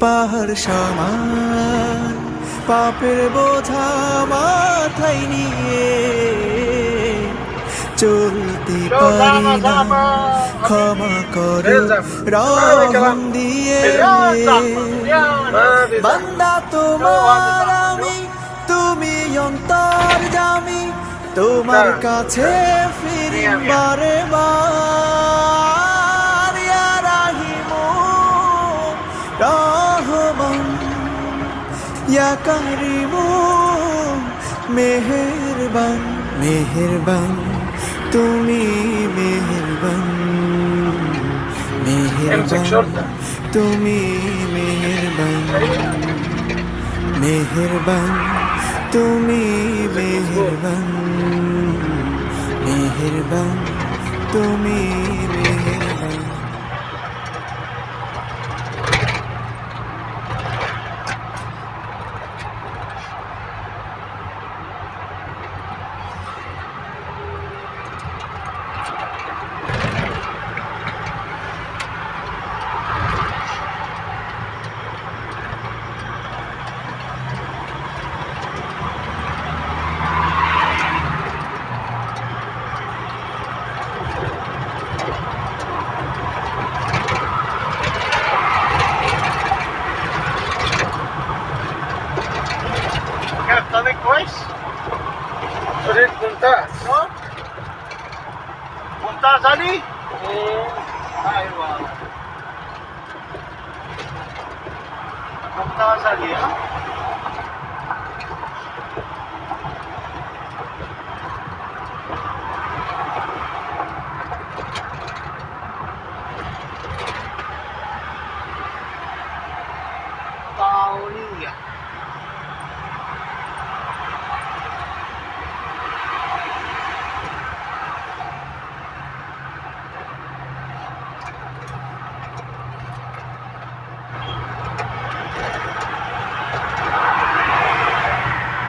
পাহাড় সমান পাপের বোঝা মাথায় নিয়ে চলতে পারি না, ক্ষমা করো রহম দিয়ে। বান্দা তোমার আমি, তুমি অন্তর্যামী, তোমার কাছে ফিরি বারে বার। ইয়া রাহিমু রহমান, ইয়া কারিমু মেহেরবান, মেহেরবান তুমি মেহেরবান, মেহেরবান তুমি মেহেরবান, মেহেরবান তুমি মেহেরবান, মেহেরবান তুমি মেহেরবান। Também cois? Sulit buntas. No? Buntas ali? Ay, wow. Buntas ali, ha? Paulia.